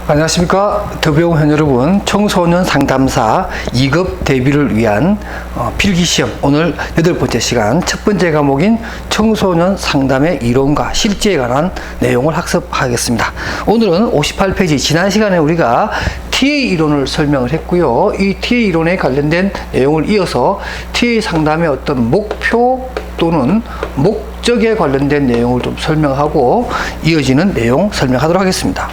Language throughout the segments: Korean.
안녕하십니까. 더배우원 여러분, 청소년 상담사 2급 대비를 위한 필기시험 오늘 8번째 시간 첫 번째 과목인 청소년 상담의 이론과 실제에 관한 내용을 학습하겠습니다. 오늘은 58페이지 지난 시간에 우리가 TA 이론을 설명을 했고요. 이 TA 이론에 관련된 내용을 이어서 TA 상담의 어떤 목표 또는 목적에 관련된 내용을 좀 설명하고 이어지는 내용 설명하도록 하겠습니다.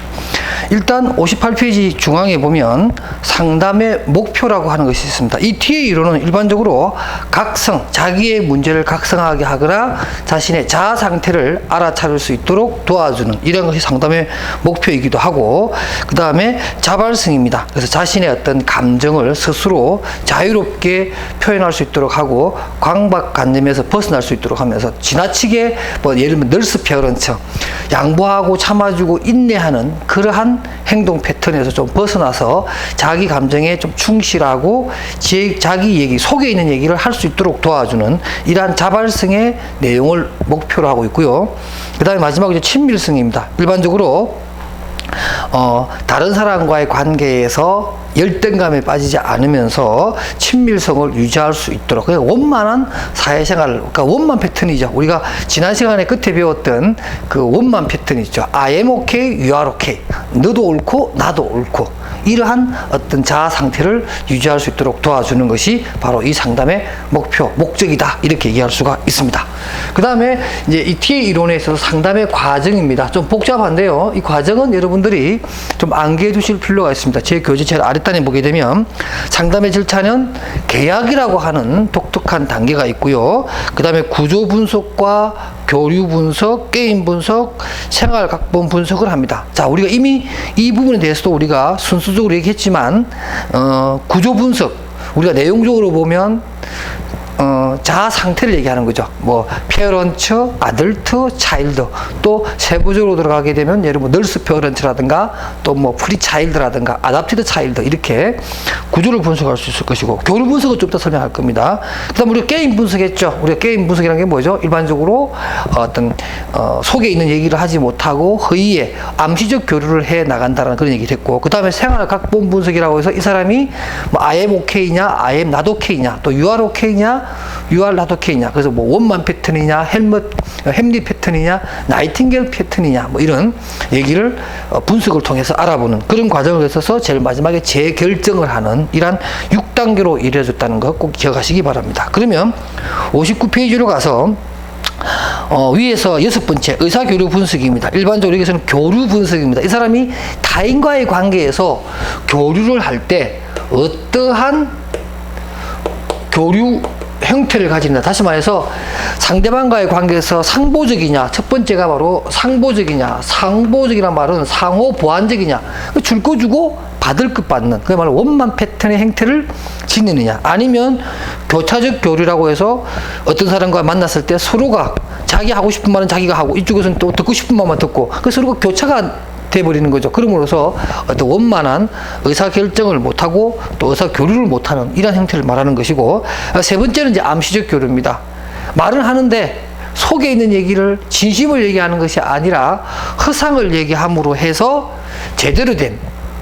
일단 58페이지 중앙에 보면 상담의 목표라고 하는 것이 있습니다. 이 TA 이론은 일반적으로 각성, 자기의 문제를 각성하게 하거나 자신의 자아 상태를 알아차릴 수 있도록 도와주는 이런 것이 상담의 목표이기도 하고, 그 다음에 자발성입니다. 그래서 자신의 어떤 감정을 스스로 자유롭게 표현할 수 있도록 하고 강박관념에서 벗어날 수 있도록 하면서 지나치게 예를 들면 널스 페어런트, 양보하고 참아주고 인내하는 그러한 행동 패턴에서 좀 벗어나서 자기 감정에 좀 충실하고 자기 얘기, 속에 있는 얘기를 할 수 있도록 도와주는 이러한 자발성의 내용을 목표로 하고 있고요. 그 다음에 마지막으로 친밀성입니다. 일반적으로 다른 사람과의 관계에서 열등감에 빠지지 않으면서 친밀성을 유지할 수 있도록, 그러니까 원만한 사회생활, 그러니까 원만 패턴이죠. 우리가 지난 시간에 끝에 배웠던 그 원만 패턴 있죠. I am okay, you are okay. 너도 옳고 나도 옳고, 이러한 어떤 자아 상태를 유지할 수 있도록 도와주는 것이 바로 이 상담의 목표, 목적이다, 이렇게 얘기할 수가 있습니다. 그 다음에 이제 이 TA 이론에 있어서 상담의 과정입니다. 좀 복잡한데요. 이 과정은 여러분들이 좀 암기해 두실 필요가 있습니다. 제 교재 제일 아랫단에 보게 되면 상담의 절차는 계약이라고 하는 독특한 단계가 있고요. 그 다음에 구조 분석과 교류 분석, 게임 분석, 생활 각본 분석을 합니다. 자, 우리가 이미 이 부분에 대해서도 우리가 순서적으로 얘기했지만, 구조 분석, 우리가 내용적으로 보면 자아 상태를 얘기하는 거죠. 페어런트, 아덜트, 차일드. 또 세부적으로 들어가게 되면 예를 들면 널스 페어런트라든가 또 프리 차일드라든가 아답티드 차일드, 이렇게 구조를 분석할 수 있을 것이고, 교류 분석은 좀 더 설명할 겁니다. 그다음 우리가 게임 분석했죠. 우리가 게임 분석이라는 게 뭐죠? 일반적으로 어떤 속에 있는 얘기를 하지 못하고 허위에 암시적 교류를 해 나간다는 그런 얘기를 했고, 그 다음에 생활 각본 분석이라고 해서 이 사람이 I am okay냐, I am not okay냐, 또 you are okay냐, you are not okay냐, 그래서 원만 패턴이냐, 햄릿 패턴이냐, 나이팅게일 패턴이냐, 이런 얘기를 분석을 통해서 알아보는 그런 과정을 거쳐서 제일 마지막에 재결정을 하는 이러한 6단계로 이루어졌다는 거 꼭 기억하시기 바랍니다. 그러면 59페이지로 가서 위에서 6번째 의사교류 분석입니다. 일반적으로 여기서는 교류 분석입니다. 이 사람이 타인과의 관계에서 교류를 할 때 어떠한 교류 형태를 가진다. 다시 말해서 상대방과의 관계에서 상보적이냐, 첫 번째가 바로 상보적이냐, 상보적이란 말은 상호 보완적이냐, 줄 거 주고 받을 것 받는, 그게 바로 원만 패턴의 행태를 지니느냐, 아니면 교차적 교류라고 해서 어떤 사람과 만났을 때 서로가 자기 하고 싶은 말은 자기가 하고 이쪽에서는 또 듣고 싶은 말만 듣고, 그 서로가 교차가 돼버리는 거죠. 그러므로서 어떤 원만한 의사결정을 못하고 또 의사교류를 못하는 이런 형태를 말하는 것이고, 세 번째는 이제 암시적 교류입니다. 말을 하는데 속에 있는 얘기를, 진심을 얘기하는 것이 아니라 허상을 얘기함으로 해서 제대로 된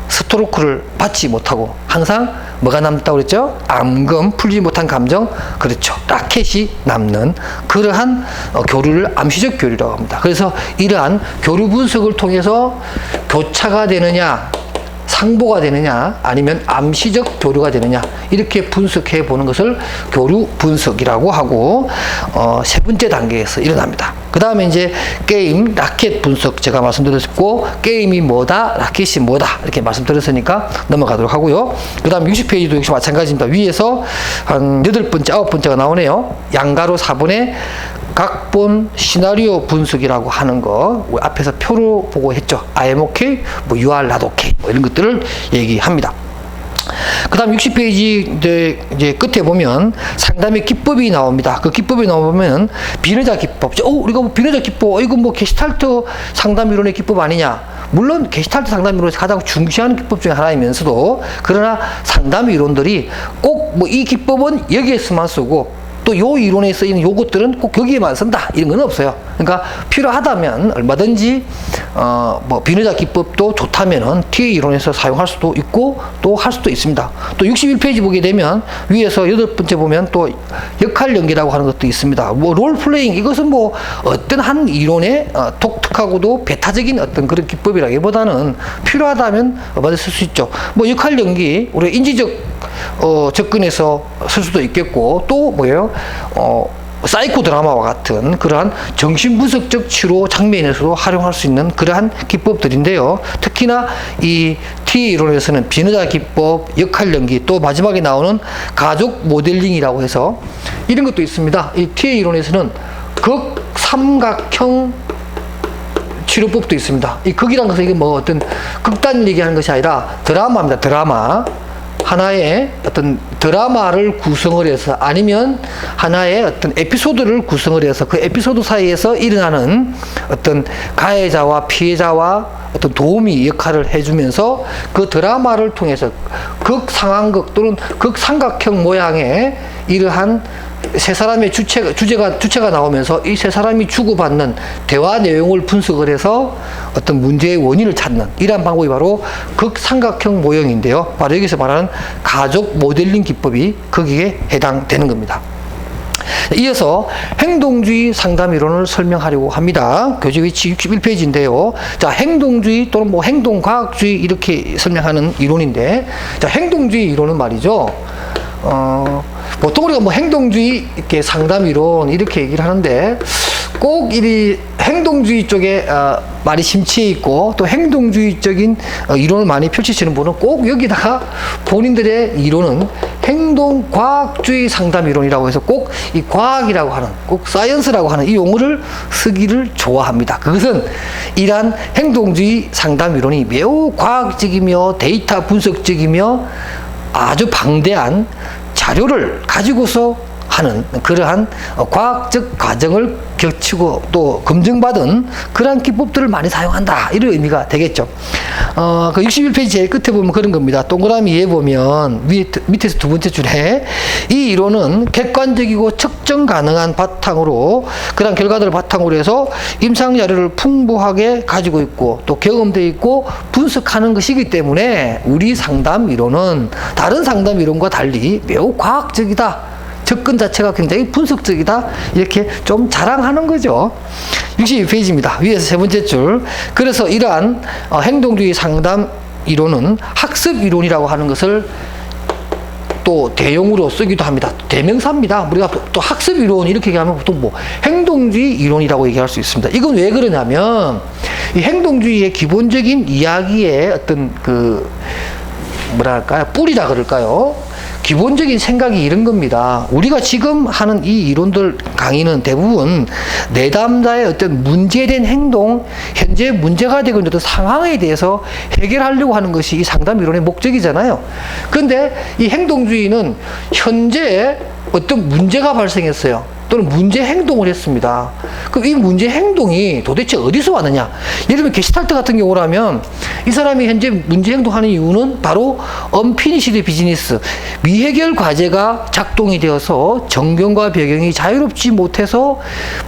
스트로크를 받지 못하고 항상 뭐가 남다고 그랬죠? 암금, 풀지 못한 감정, 그렇죠, 라켓이 남는 그러한 교류를 암시적 교류라고 합니다. 그래서 이러한 교류 분석을 통해서 교차가 되느냐, 상보가 되느냐, 아니면 암시적 교류가 되느냐, 이렇게 분석해 보는 것을 교류 분석이라고 하고, 세 번째 단계에서 일어납니다. 그 다음에 이제 게임, 라켓 분석 제가 말씀드렸고, 게임이 뭐다, 라켓이 뭐다, 이렇게 말씀드렸으니까 넘어가도록 하고요. 그 다음 60페이지도 역시 마찬가지입니다. 위에서 한 8번째, 9번째가 나오네요. 양가로 4번에 각본 시나리오 분석이라고 하는 거, 앞에서 표로 보고 했죠. I am okay, you are not okay, 이런 것들을 얘기합니다. 그 다음 60페이지 이제 끝에 보면 상담의 기법이 나옵니다. 그 기법이 나오면 비너자 기법. 우리가 비너자 기법, 이거 게시탈트 상담 이론의 기법 아니냐? 물론 게시탈트 상담 이론에서 가장 중시하는 기법 중에 하나이면서도, 그러나 상담 이론들이 꼭 이 기법은 여기에서만 쓰고 또 요 이론에 쓰이는 요것들은 꼭 여기에만 쓴다 이런 건 없어요. 그러니까 필요하다면 얼마든지 뭐 비너자 기법도 좋다면은 TA 이론에서 사용할 수도 있고 또 할 수도 있습니다. 또 61페이지 보게 되면 위에서 8번째 보면 또 역할 연기라고 하는 것도 있습니다. 뭐 롤플레잉 이것은 뭐 어떤 한 이론의 독특하고도 배타적인 어떤 그런 기법이라기보다는 필요하다면 얼마든지 쓸 수 있죠. 뭐 역할 연기 우리 인지적 접근에서 쓸 수도 있겠고 또 뭐예요? 사이코 드라마와 같은 그러한 정신분석적 치료 장면에서도 활용할 수 있는 그러한 기법들인데요. 특히나 이 TA 이론에서는 비너자 기법, 역할 연기, 또 마지막에 나오는 가족 모델링이라고 해서 이런 것도 있습니다. 이 TA 이론에서는 극삼각형 치료법도 있습니다. 이 극이란 것은 이게 뭐 어떤 극단 얘기하는 것이 아니라 드라마입니다. 드라마. 하나의 어떤 드라마를 구성을 해서 아니면 하나의 어떤 에피소드를 구성을 해서 그 에피소드 사이에서 일어나는 어떤 가해자와 피해자와 어떤 도우미 역할을 해주면서 그 드라마를 통해서 극상황극 또는 극삼각형 모양의 이러한 세 사람의 주체가 나오면서 이 세 사람이 주고받는 대화 내용을 분석을 해서 어떤 문제의 원인을 찾는 이러한 방법이 바로 극삼각형 모형인데요. 바로 여기서 말하는 가족 모델링 기법이 거기에 해당되는 겁니다. 이어서 행동주의 상담 이론을 설명하려고 합니다. 교재 위치 61페이지인데요. 자, 행동주의 또는 뭐 행동과학주의 이렇게 설명하는 이론인데, 자, 행동주의 이론은 말이죠. 보통 우리가 뭐 행동주의 이렇게 상담 이론 이렇게 얘기를 하는데 꼭 이 행동주의 쪽에 많이 심취해 있고 또 행동주의적인 이론을 많이 펼치시는 분은 꼭 여기다가 본인들의 이론은 행동과학주의 상담 이론이라고 해서 꼭 이 과학이라고 하는 꼭 사이언스라고 하는 이 용어를 쓰기를 좋아합니다. 그것은 이러한 행동주의 상담 이론이 매우 과학적이며 데이터 분석적이며 아주 방대한 자료를 가지고서 하는 그러한 과학적 과정을 거치고 또 검증받은 그러한 기법들을 많이 사용한다 이런 의미가 되겠죠. 그 61페이지 제일 끝에 보면 그런 겁니다. 동그라미에 보면 밑에서 두 번째 줄에 이 이론은 객관적이고 측정 가능한 바탕으로 그러한 결과들을 바탕으로 해서 임상 자료를 풍부하게 가지고 있고 또 경험되어 있고 분석하는 것이기 때문에 우리 상담 이론은 다른 상담 이론과 달리 매우 과학적이다. 접근 자체가 굉장히 분석적이다. 이렇게 좀 자랑하는 거죠. 62페이지입니다. 위에서 세 번째 줄. 그래서 이러한 행동주의 상담 이론은 학습 이론이라고 하는 것을 또 대용으로 쓰기도 합니다. 대명사입니다. 우리가 또 학습 이론 이렇게 얘기하면 보통 뭐 행동주의 이론이라고 얘기할 수 있습니다. 이건 왜 그러냐면 이 행동주의의 기본적인 이야기의 어떤 그 뭐랄까요? 뿌리라 그럴까요? 기본적인 생각이 이런 겁니다. 우리가 지금 하는 이 이론들 강의는 대부분 내담자의 어떤 문제된 행동, 현재 문제가 되고 있는 어떤 상황에 대해서 해결하려고 하는 것이 이 상담 이론의 목적이잖아요. 그런데 이 행동주의는 현재 어떤 문제가 발생했어요. 또는 문제 행동을 했습니다. 그럼 이 문제 행동이 도대체 어디서 왔느냐? 예를 들면 게시탈트 같은 경우라면 이 사람이 현재 문제 행동하는 이유는 바로 언피니시드 비즈니스, 미해결 과제가 작동이 되어서 정경과 배경이 자유롭지 못해서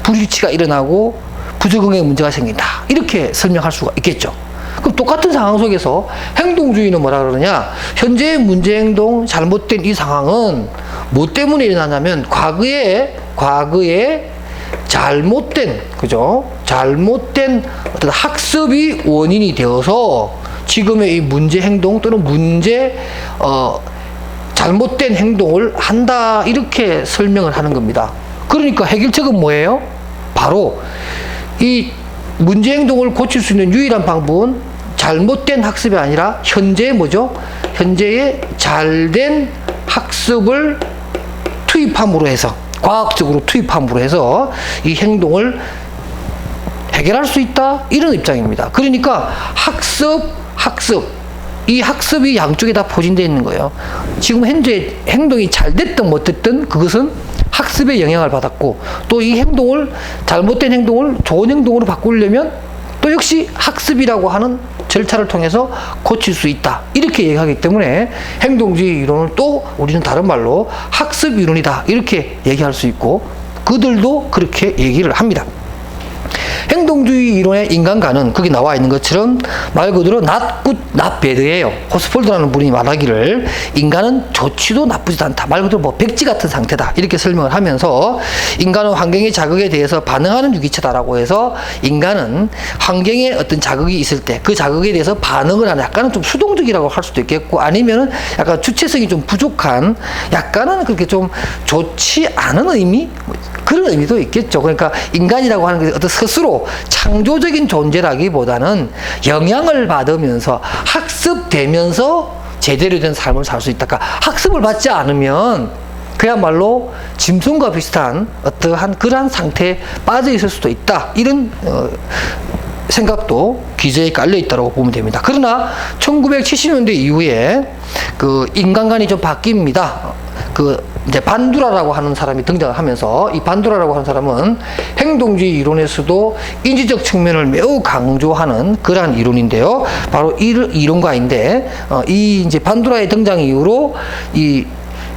불일치가 일어나고 부적응의 문제가 생긴다. 이렇게 설명할 수가 있겠죠. 그럼 똑같은 상황 속에서 행동주의는 뭐라 그러느냐? 현재의 문제 행동, 잘못된 이 상황은 뭐 때문에 일어나냐면 과거에 잘못된, 그죠? 잘못된 어떤 학습이 원인이 되어서 지금의 이 문제 행동 또는 잘못된 행동을 한다. 이렇게 설명을 하는 겁니다. 그러니까 해결책은 뭐예요? 바로 이 문제 행동을 고칠 수 있는 유일한 방법은 잘못된 학습이 아니라 현재의 뭐죠? 현재의 잘된 학습을 투입함으로 해서 과학적으로 투입함으로 해서 이 행동을 해결할 수 있다 이런 입장입니다. 그러니까 학습 이 학습이 양쪽에 다 포진되어 있는 거예요. 지금 현재 행동이 잘 됐든 못됐든 그것은 학습의 영향을 받았고 또 이 행동을 잘못된 행동을 좋은 행동으로 바꾸려면 또 역시 학습이라고 하는 절차를 통해서 고칠 수 있다 이렇게 얘기하기 때문에 행동주의 이론을 또 우리는 다른 말로 학습 학습 이론이다 이렇게 얘기할 수 있고 그들도 그렇게 얘기를 합니다. 행동주의 이론의 인간관은 거기 나와 있는 것처럼 말 그대로 not good, not bad예요. 호스폴드라는 분이 말하기를 인간은 좋지도 나쁘지도 않다. 말 그대로 뭐 백지 같은 상태다. 이렇게 설명을 하면서 인간은 환경의 자극에 대해서 반응하는 유기체다라고 해서 인간은 환경에 어떤 자극이 있을 때 그 자극에 대해서 반응을 하는 약간은 좀 수동적이라고 할 수도 있겠고 아니면은 약간 주체성이 좀 부족한 약간은 그렇게 좀 좋지 않은 의미? 그런 의미도 있겠죠. 그러니까 인간이라고 하는 게 어떤 스스로 창조적인 존재라기보다는 영향을 받으면서 학습되면서 제대로 된 삶을 살 수 있다. 그러니까 학습을 받지 않으면 그야말로 짐승과 비슷한 어떠한 그러한 상태에 빠져 있을 수도 있다. 이런 생각도 기저에 깔려 있다고 보면 됩니다. 그러나 1970년대 이후에 그 인간관이 좀 바뀝니다. 이제 반두라라고 하는 사람이 등장을 하면서 이 반두라라고 하는 사람은 행동주의 이론에서도 인지적 측면을 매우 강조하는 그러한 이론인데요. 바로 이 이론가인데 이 이제 반두라의 등장 이후로 이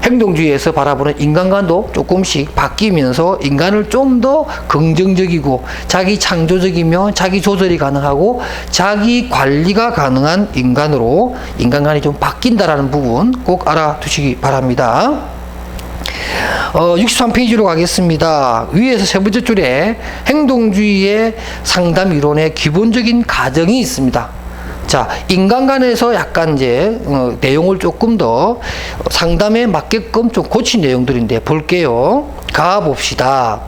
행동주의에서 바라보는 인간관도 조금씩 바뀌면서 인간을 좀 더 긍정적이고 자기 창조적이며 자기 조절이 가능하고 자기 관리가 가능한 인간으로 인간관이 좀 바뀐다라는 부분 꼭 알아두시기 바랍니다. 63페이지로 가겠습니다. 위에서 세 번째 줄에 행동주의의 상담 이론의 기본적인 가정이 있습니다. 자, 인간관에서 약간 이제 내용을 조금 더 상담에 맞게끔 좀 고친 내용들인데 볼게요. 가봅시다.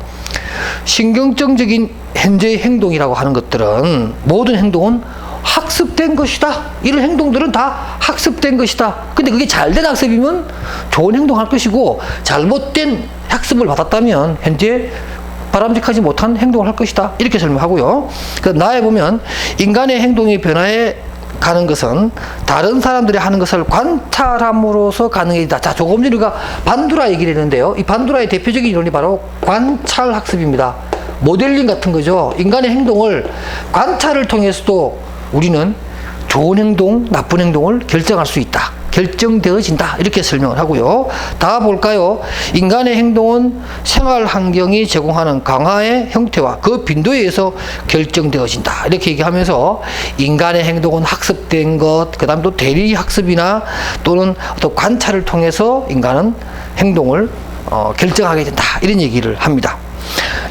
신경정적인 현재의 행동이라고 하는 것들은 모든 행동은 학습된 것이다. 이런 행동들은 다 학습된 것이다. 근데 그게 잘된 학습이면 좋은 행동할 것이고 잘못된 학습을 받았다면 현재 바람직하지 못한 행동을 할 것이다. 이렇게 설명하고요. 그래서 나에 보면 인간의 행동의 변화에 가는 것은 다른 사람들이 하는 것을 관찰함으로써 가능해지다. 자, 조금 전에 우리가 반두라 얘기를 했는데요. 이 반두라의 대표적인 이론이 바로 관찰 학습입니다. 모델링 같은 거죠. 인간의 행동을 관찰을 통해서도 우리는 좋은 행동, 나쁜 행동을 결정할 수 있다. 결정되어진다. 이렇게 설명을 하고요. 다 볼까요? 인간의 행동은 생활 환경이 제공하는 강화의 형태와 그 빈도에 의해서 결정되어진다. 이렇게 얘기하면서 인간의 행동은 학습된 것, 그 다음 또 대리 학습이나 또는 어떤 관찰을 통해서 인간은 행동을 결정하게 된다. 이런 얘기를 합니다.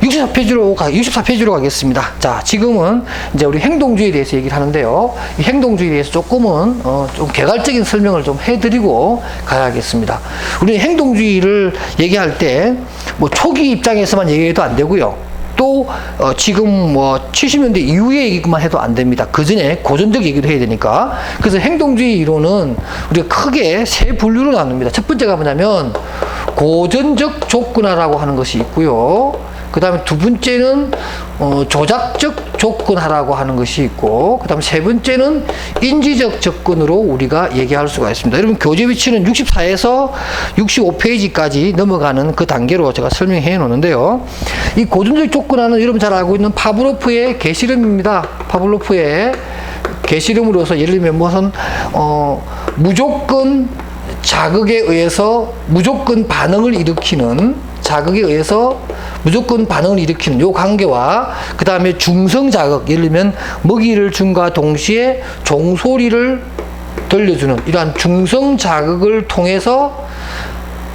64페이지로 가겠습니다. 자, 지금은 이제 우리 행동주의에 대해서 얘기를 하는데요. 이 행동주의에 대해서 조금은 좀 개괄적인 설명을 좀 해드리고 가야겠습니다. 우리 행동주의를 얘기할 때 뭐 초기 입장에서만 얘기해도 안 되고요. 또 지금 뭐 70년대 이후의 얘기만 해도 안 됩니다. 그 전에 고전적 얘기도 해야 되니까. 그래서 행동주의 이론은 우리가 크게 세 분류로 나눕니다. 첫 번째가 뭐냐면 고전적 조건화라고 하는 것이 있고요. 그 다음에 두 번째는 조작적 조건화라고 하는 것이 있고, 그 다음에 세 번째는 인지적 접근으로 우리가 얘기할 수가 있습니다. 여러분 교재 위치는 64에서 65페이지까지 넘어가는 그 단계로 제가 설명해 놓는데요. 이 고전적 조건화는 여러분 잘 알고 있는 파브로프의 게시름입니다. 파브로프의 게시름으로서 예를 들면 무슨 무조건 자극에 의해서 무조건 반응을 일으키는 자극에 의해서 무조건 반응을 일으키는 요 관계와 그 다음에 중성 자극, 예를 들면 먹이를 준과 동시에 종소리를 들려주는 이러한 중성 자극을 통해서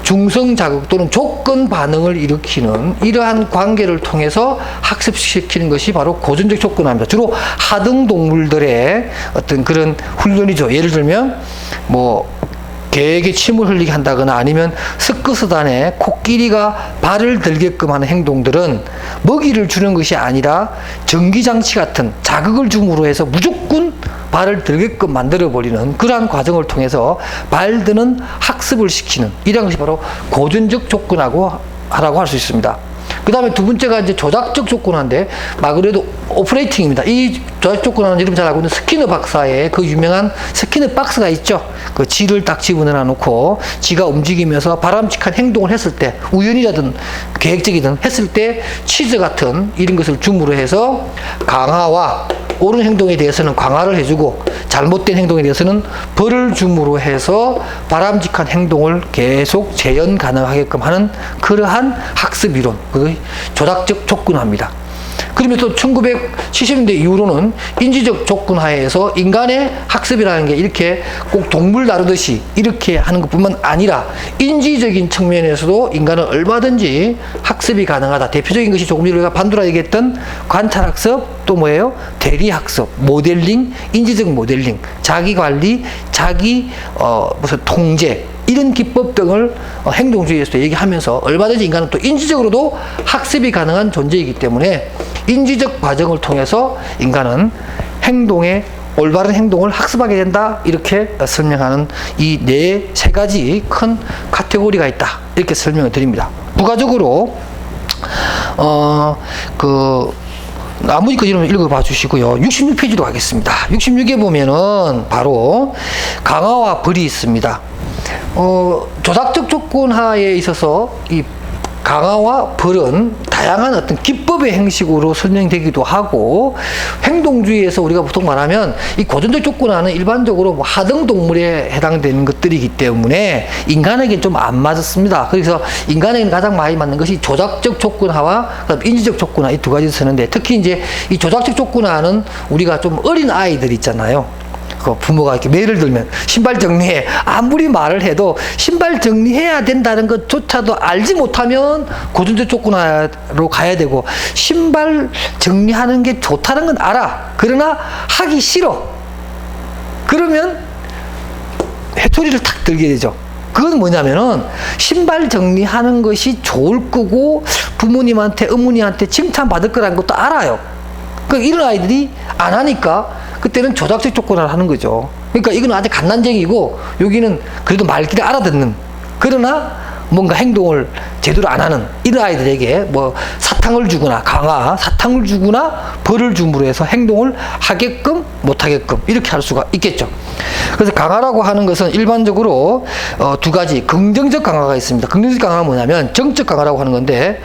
중성 자극 또는 조건 반응을 일으키는 이러한 관계를 통해서 학습시키는 것이 바로 고전적 조건화입니다. 주로 하등 동물들의 어떤 그런 훈련이죠. 예를 들면 뭐 개에게 침을 흘리게 한다거나 아니면 스크스단에 코끼리가 발을 들게끔 하는 행동들은 먹이를 주는 것이 아니라 전기장치 같은 자극을 줌으로 해서 무조건 발을 들게끔 만들어버리는 그러한 과정을 통해서 발드는 학습을 시키는 이런 것이 바로 고전적 조건하고 하라고 할 수 있습니다. 그 다음에 두 번째가 이제 조작적 촉근화인데, 말 그대로 오퍼레이팅입니다. 이 조작적 촉근화는 여러분 잘 알고 있는 스키너 박사의 그 유명한 스키너 박스가 있죠. 그 지를 딱 집어넣어 놓고 지가 움직이면서 바람직한 행동을 했을 때, 우연이라든 계획적이든 했을 때 치즈 같은 이런 것을 줌으로 해서 강화와 옳은 행동에 대해서는 강화를 해주고 잘못된 행동에 대해서는 벌을 줌으로 해서 바람직한 행동을 계속 재현 가능하게끔 하는 그러한 학습 이론, 그 조작적 촉근화입니다. 그러면 또 1970년대 이후로는 인지적 촉근화에서 인간의 학습이라는 게 이렇게 꼭 동물 다루듯이 이렇게 하는 것뿐만 아니라 인지적인 측면에서도 인간은 얼마든지 학습이 가능하다. 대표적인 것이 조금 전에 우리가 반두라 얘기했던 관찰학습, 또 뭐예요? 대리학습, 모델링, 인지적 모델링, 자기관리, 무슨 통제, 이런 기법 등을 행동주의에서도 얘기하면서 얼마든지 인간은 또 인지적으로도 학습이 가능한 존재이기 때문에 인지적 과정을 통해서 인간은 올바른 행동을 학습하게 된다, 이렇게 설명하는 이 세 가지 큰 카테고리가 있다, 이렇게 설명을 드립니다. 부가적으로 나머지 거 읽어봐 주시고요. 66페이지로 가겠습니다. 66에 보면은 바로 강화와 벌이 있습니다. 조작적 촉근화에 있어서 이 강화와 벌은 다양한 어떤 기법의 형식으로 설명되기도 하고, 행동주의에서 우리가 보통 말하면 이 고전적 촉근화는 일반적으로 뭐 하등동물에 해당되는 것들이기 때문에 인간에게는 좀 안 맞았습니다. 그래서 인간에게는 가장 많이 맞는 것이 조작적 촉근화와 인지적 촉근화, 이 두 가지 쓰는데, 특히 이제 이 조작적 촉근화는 우리가 좀 어린 아이들 있잖아요. 그 부모가 이렇게 예를 들면 신발 정리해, 아무리 말을 해도 신발 정리해야 된다는 것조차도 알지 못하면 고전적 촉근화로 가야 되고, 신발 정리하는 게 좋다는 건 알아. 그러나 하기 싫어. 그러면 회초리를 탁 들게 되죠. 그건 뭐냐면은 신발 정리하는 것이 좋을 거고 부모님한테, 어머니한테 칭찬받을 거라는 것도 알아요. 이런 아이들이 안 하니까 그때는 조작적 촉근화를 하는 거죠. 그러니까 이건 아주 갓난쟁이고, 여기는 그래도 말귀를 알아듣는, 그러나 뭔가 행동을 제대로 안 하는 이런 아이들에게 뭐 사탕을 주거나 사탕을 주거나 벌을 줌으로 해서 행동을 하게끔 못하게끔 이렇게 할 수가 있겠죠. 그래서 강화라고 하는 것은 일반적으로 두 가지 긍정적 강화가 있습니다. 긍정적 강화가 뭐냐면 정적 강화라고 하는 건데,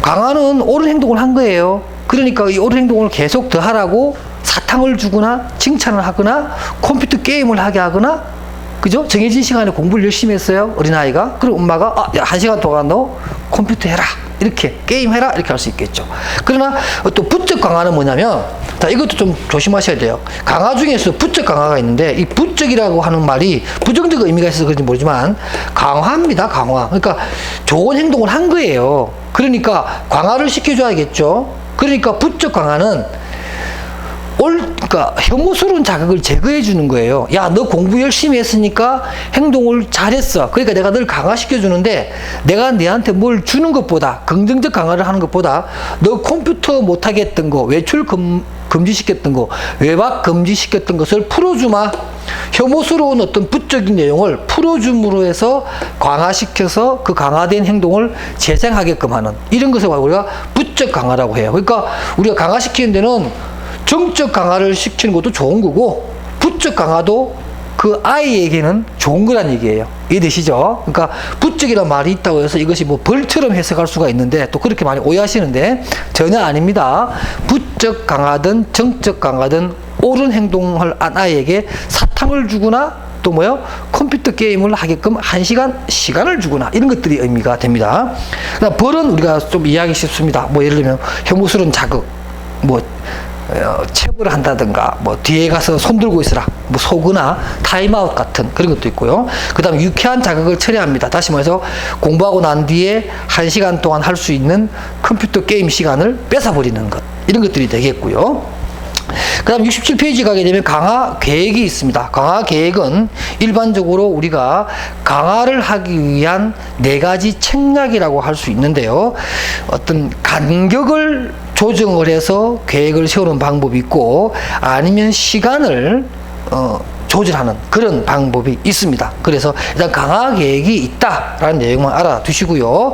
강화는 옳은 행동을 한 거예요. 그러니까 이 옳은 행동을 계속 더 하라고 사탕을 주거나 칭찬을 하거나 컴퓨터 게임을 하게 하거나, 그죠? 정해진 시간에 공부를 열심히 했어요, 어린아이가. 그럼 엄마가 야, 1시간 동안 너 컴퓨터 해라, 이렇게 게임해라, 이렇게 할 수 있겠죠. 그러나 또 부적 강화는 뭐냐면, 자, 이것도 좀 조심하셔야 돼요. 강화 중에서 부적 강화가 있는데, 이 부적이라고 하는 말이 부정적 의미가 있어서 그런지 모르지만 강화입니다, 강화. 그러니까 좋은 행동을 한 거예요. 그러니까 강화를 시켜줘야겠죠. 그러니까 부적 강화는 그러니까 혐오스러운 자극을 제거해 주는 거예요. 야, 너 공부 열심히 했으니까 행동을 잘했어. 그러니까 내가 널 강화시켜 주는데, 내가 너한테 뭘 주는 것보다, 긍정적 강화를 하는 것보다 너 컴퓨터 못하게 했던 거, 외출 금지시켰던 거, 외박 금지시켰던 것을 풀어주마. 혐오스러운 어떤 부적인 내용을 풀어줌으로 해서 강화시켜서 그 강화된 행동을 재생하게끔 하는, 이런 것을 우리가 부적 강화라고 해요. 그러니까 우리가 강화시키는 데는 정적 강화를 시키는 것도 좋은 거고, 부적 강화도 그 아이에게는 좋은 거란 얘기예요. 이해되시죠? 그러니까 부적이라는 말이 있다고 해서 이것이 뭐 벌처럼 해석할 수가 있는데, 또 그렇게 많이 오해하시는데 전혀 아닙니다. 부적 강화든 정적 강화든 옳은 행동을 한 아이에게 사탕을 주거나 또 컴퓨터 게임을 하게끔 1시간 시간을 주거나, 이런 것들이 의미가 됩니다. 그다음 벌은 우리가 좀 이해하기 쉽습니다. 뭐 예를 들면 혐오스러운 자극, 뭐 체벌을 한다든가, 뭐 뒤에 가서 손 들고 있으라, 뭐 소거나 타임아웃 같은 그런 것도 있고요. 그 다음에 유쾌한 자극을 철회합니다. 다시 말해서 공부하고 난 뒤에 1시간 동안 할 수 있는 컴퓨터 게임 시간을 뺏어버리는 것, 이런 것들이 되겠고요. 그 다음 67페이지 가게 되면 강화 계획이 있습니다. 강화 계획은 일반적으로 우리가 강화를 하기 위한 4가지 책략이라고 할 수 있는데요. 어떤 간격을 조정을 해서 계획을 세우는 방법이 있고, 아니면 시간을 조절하는 그런 방법이 있습니다. 그래서 일단 강화 계획이 있다라는 내용만 알아두시고요.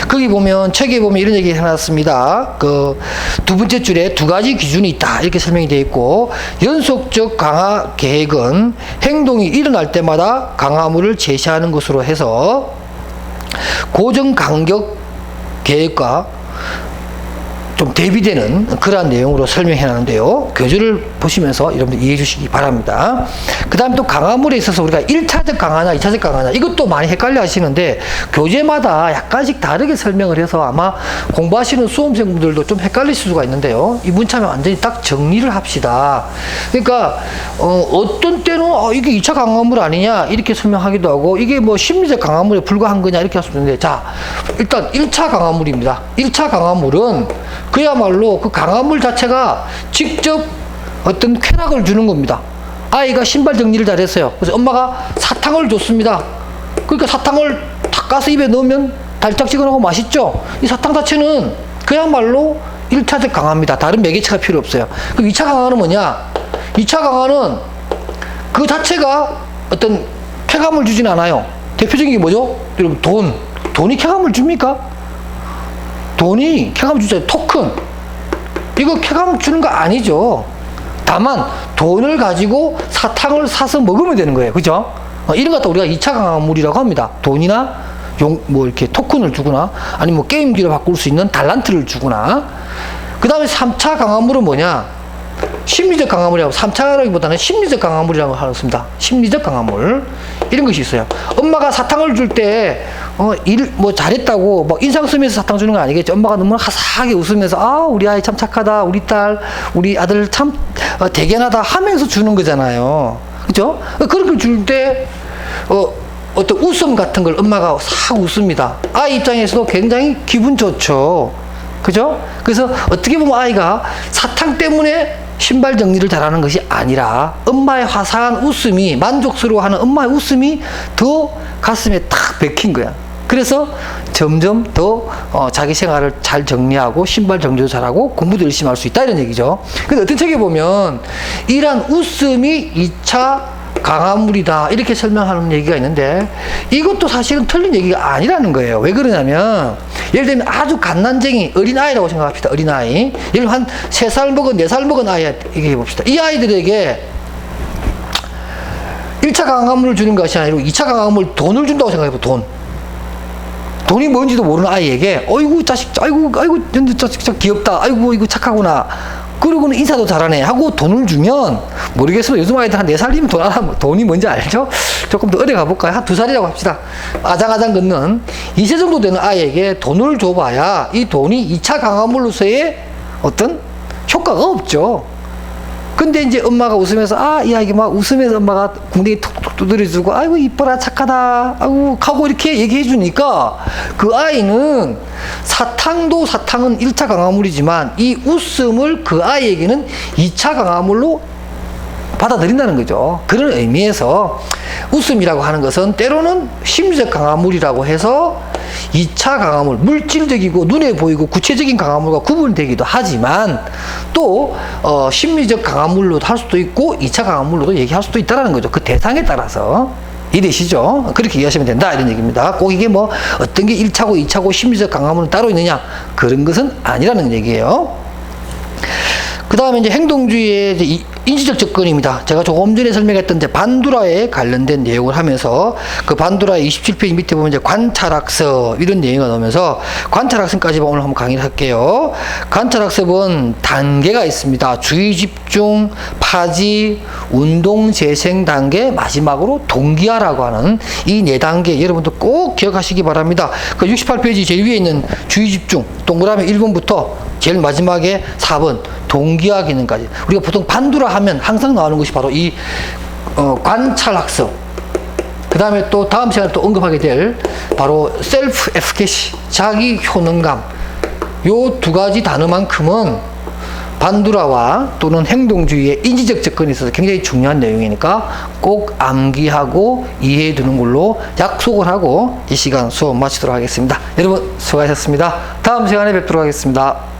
거기 보면 책에 보면 이런 얘기 해놨습니다. 그 두 번째 줄에 두 가지 기준이 있다 이렇게 설명이 되어 있고, 연속적 강화 계획은 행동이 일어날 때마다 강화물을 제시하는 것으로 해서 고정 간격 계획과 좀 대비되는 그러한 내용으로 설명해 놨는데요. 교재를 보시면서 여러분들 이해해 주시기 바랍니다. 그 다음에 또 강화물에 있어서 우리가 1차적 강화나 2차적 강화나 이것도 많이 헷갈려 하시는데, 교재마다 약간씩 다르게 설명을 해서 아마 공부하시는 수험생분들도 좀 헷갈리실 수가 있는데요. 이 문자면 완전히 딱 정리를 합시다. 그러니까 어떤 때는 이게 2차 강화물 아니냐 이렇게 설명하기도 하고, 이게 뭐 심리적 강화물에 불과한 거냐 이렇게 할 수 있는데, 자 일단 1차 강화물입니다. 1차 강화물은 그야말로 그 강화물 자체가 직접 어떤 쾌락을 주는 겁니다. 아이가 신발 정리를 잘했어요. 그래서 엄마가 사탕을 줬습니다. 그러니까 사탕을 탁 까서 입에 넣으면 달짝지근하고 맛있죠. 이 사탕 자체는 그야말로 1차적 강화입니다. 다른 매개체가 필요 없어요. 그럼 2차 강화는 뭐냐? 2차 강화는 그 자체가 어떤 쾌감을 주진 않아요. 대표적인 게 뭐죠? 여러분, 돈이 쾌감을 줍니까? 돈이 쾌감 주잖아요. 토큰. 이거 쾌감 주는 거 아니죠. 다만 돈을 가지고 사탕을 사서 먹으면 되는 거예요. 그죠? 이런 것도 우리가 2차 강화물이라고 합니다. 돈이나 뭐 이렇게 토큰을 주거나, 아니면 뭐 게임기를 바꿀 수 있는 달란트를 주거나. 그 다음에 3차 강화물은 뭐냐? 심리적 강화물이라고, 3차라기보다는 심리적 강화물이라고 하겠습니다. 심리적 강화물. 이런 것이 있어요. 엄마가 사탕을 줄 때, 잘했다고, 뭐, 인상 쓰면서 사탕 주는 건 아니겠죠. 엄마가 너무 화사하게 웃으면서, 우리 아이 참 착하다, 우리 딸, 우리 아들 참 대견하다 하면서 주는 거잖아요. 그죠? 그렇게 줄 때, 어떤 웃음 같은 걸 엄마가 싹 웃습니다. 아이 입장에서도 굉장히 기분 좋죠. 그죠? 그래서 어떻게 보면 아이가 사탕 때문에 신발 정리를 잘하는 것이 아니라, 엄마의 화사한 웃음이, 만족스러워하는 엄마의 웃음이 더 가슴에 탁 박힌 거야. 그래서 점점 더 자기 생활을 잘 정리하고 신발 정리도 잘하고 공부도 열심히 할 수 있다 이런 얘기죠. 근데 어떤 책에 보면 이러한 웃음이 2차 강화물이다 이렇게 설명하는 얘기가 있는데, 이것도 사실은 틀린 얘기가 아니라는 거예요. 왜 그러냐면, 예를 들면 아주 갓난쟁이 어린아이라고 생각합시다. 어린아이. 예를 들면 한 3살 먹은 4살 먹은 아이 얘기해 봅시다. 이 아이들에게 1차 강화물을 주는 것이 아니라 2차 강화물 돈을 준다고 생각해봐. 돈이 뭔지도 모르는 아이에게 어이구 자식, 아이고 자식 참 귀엽다, 아이고 이거 착하구나, 그러고는 인사도 잘하네 하고 돈을 주면, 모르겠어요. 요즘 아이들 한 4살이면 돈이 뭔지 알죠? 조금 더 어려 가볼까요? 한 2살이라고 합시다. 아장아장 걷는 2세 정도 되는 아이에게 돈을 줘봐야 이 돈이 2차 강화물로서의 어떤 효과가 없죠. 근데 이제 엄마가 웃으면서, 이 아이가 막 웃으면서 엄마가 궁뎅이 톡톡 두드려주고, 아이고 이뻐라 착하다, 아이고 하고 이렇게 얘기해 주니까, 그 아이는 사탕은 1차 강화물이지만 이 웃음을 그 아이에게는 2차 강화물로 받아들인다는 거죠. 그런 의미에서 웃음이라고 하는 것은 때로는 심리적 강화물이라고 해서 2차 강화물, 물질적이고 눈에 보이고 구체적인 강화물과 구분되기도 하지만, 또 심리적 강화물로도 할 수도 있고 2차 강화물로도 얘기할 수도 있다는 거죠. 그 대상에 따라서. 이해되시죠? 그렇게 이해하시면 된다 이런 얘기입니다. 꼭 이게 뭐 어떤 게 1차고 2차고 심리적 강화물은 따로 있느냐, 그런 것은 아니라는 얘기예요. 그 다음에 이제 행동주의의 이제 인지적 접근입니다. 제가 조금 전에 설명했던 이제 반두라에 관련된 내용을 하면서, 그 반두라의 27페이지 밑에 보면 이제 관찰학습 이런 내용이 나오면서, 관찰학습까지 오늘 한번 강의를 할게요. 관찰학습은 단계가 있습니다. 주의 집중, 파지, 운동 재생 단계, 마지막으로 동기화라고 하는 이 4단계 여러분들 꼭 기억하시기 바랍니다. 그 68페이지 제일 위에 있는 주의 집중, 동그라미 1번부터 제일 마지막에 4번 동기화 기능까지, 우리가 보통 반두라 하면 항상 나오는 것이 바로 이 관찰학습, 그 다음에 또 다음 시간에 또 언급하게 될 바로 셀프 에피케시, 자기 효능감, 요 2가지 단어만큼은 반두라와 또는 행동주의의 인지적 접근에 있어서 굉장히 중요한 내용이니까 꼭 암기하고 이해해 두는 걸로 약속을 하고 이 시간 수업 마치도록 하겠습니다. 여러분 수고하셨습니다. 다음 시간에 뵙도록 하겠습니다.